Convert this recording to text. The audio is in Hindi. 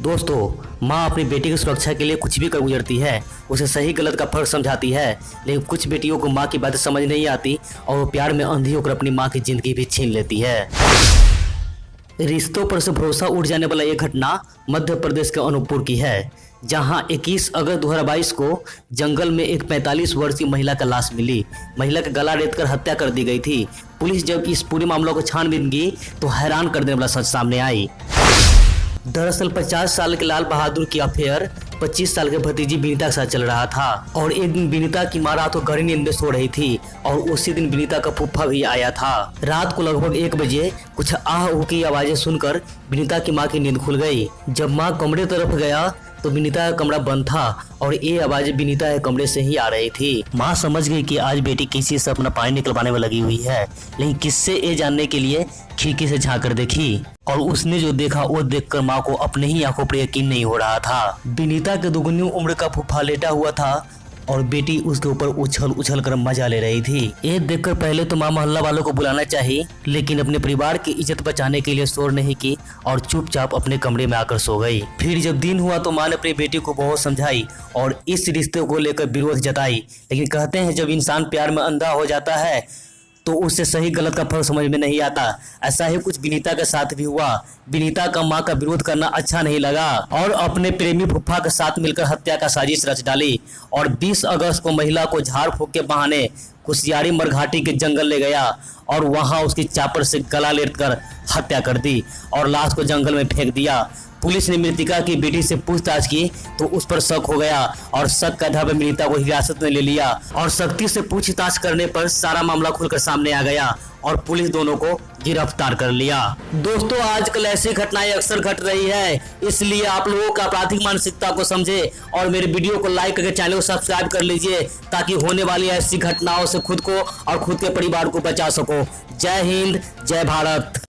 दोस्तों, माँ अपनी बेटी की सुरक्षा के लिए कुछ भी कर गुजरती है। उसे सही गलत का फर्क समझाती है, लेकिन कुछ बेटियों को माँ की बातें समझ नहीं आती और वो प्यार में अंधी होकर अपनी माँ की जिंदगी भी छीन लेती है। रिश्तों पर से भरोसा उठ जाने वाला ये घटना मध्य प्रदेश के अनूपपुर की है, जहां 21 अगस्त 2022 को जंगल में एक 45 वर्षीय महिला का लाश मिली। महिला का गला रेतकर हत्या कर दी गई थी। पुलिस जब इस पूरे मामले को छानबीन की तो हैरान कर देने वाला सच सामने आई। दरअसल 50 साल के लाल बहादुर की अफेयर 25 साल के भतीजी विनीता के साथ चल रहा था और एक दिन विनीता की माँ रात को गहरी नींद में सो रही थी और उसी दिन विनीता का फूफा भी आया था। रात को लगभग 1 बजे कुछ आह ऊह की आवाजें सुनकर विनीता की माँ की नींद खुल गई। जब माँ कमरे तरफ गया तो विनीता का कमरा बंद था और ये आवाजें विनीता के कमरे से ही आ रही थी। माँ समझ गई कि आज बेटी किसी से अपना पानी निकलवाने में लगी हुई है, लेकिन किससे ये जानने के लिए खिड़की से झांक कर देखी और उसने जो देखा वो देखकर माँ को अपने ही आंखों पर यकीन नहीं हो रहा था। विनीता के दुगनी उम्र का फूफा लेटा हुआ था और बेटी उसके ऊपर उछल उछल कर मजा ले रही थी। ये देखकर पहले तो माँ मोहल्ला वालों को बुलाना चाहिए, लेकिन अपने परिवार की इज्जत बचाने के लिए शोर नहीं की और चुपचाप अपने कमरे में आकर सो गई। फिर जब दिन हुआ तो माँ ने अपनी बेटी को बहुत समझाई और इस रिश्ते को लेकर विरोध जताई, लेकिन कहते हैं जब इंसान प्यार में अंधा हो जाता है तो उससे सही गलत का फर्क समझ में नहीं आता। ऐसा ही कुछ विनीता के साथ भी हुआ। विनीता का मां का विरोध करना अच्छा नहीं लगा और अपने प्रेमी फूफा के साथ मिलकर हत्या का साजिश रच डाली और 20 अगस्त को महिला को झाड़ फूंक के बहाने कुसियारी मरघाटी के जंगल ले गया और वहां उसकी चापर से गला लेकर हत्या कर दी और लाश को जंगल में फेंक दिया। पुलिस ने मृतका की बेटी से पूछताछ की तो उस पर शक हो गया और शक के आधार पर मृतका को हिरासत में ले लिया और सख्ती से पूछताछ करने पर सारा मामला खुलकर सामने आ गया और पुलिस दोनों को गिरफ्तार कर लिया। दोस्तों, आजकल ऐसी घटनाएं अक्सर घट रही है, इसलिए आप लोगों का आपराधिक मानसिकता को समझे और मेरे वीडियो को लाइक करके चैनल को सब्सक्राइब कर लीजिए ताकि होने वाली ऐसी घटनाओं से खुद को और खुद के परिवार को बचा सको। जय हिंद, जय भारत।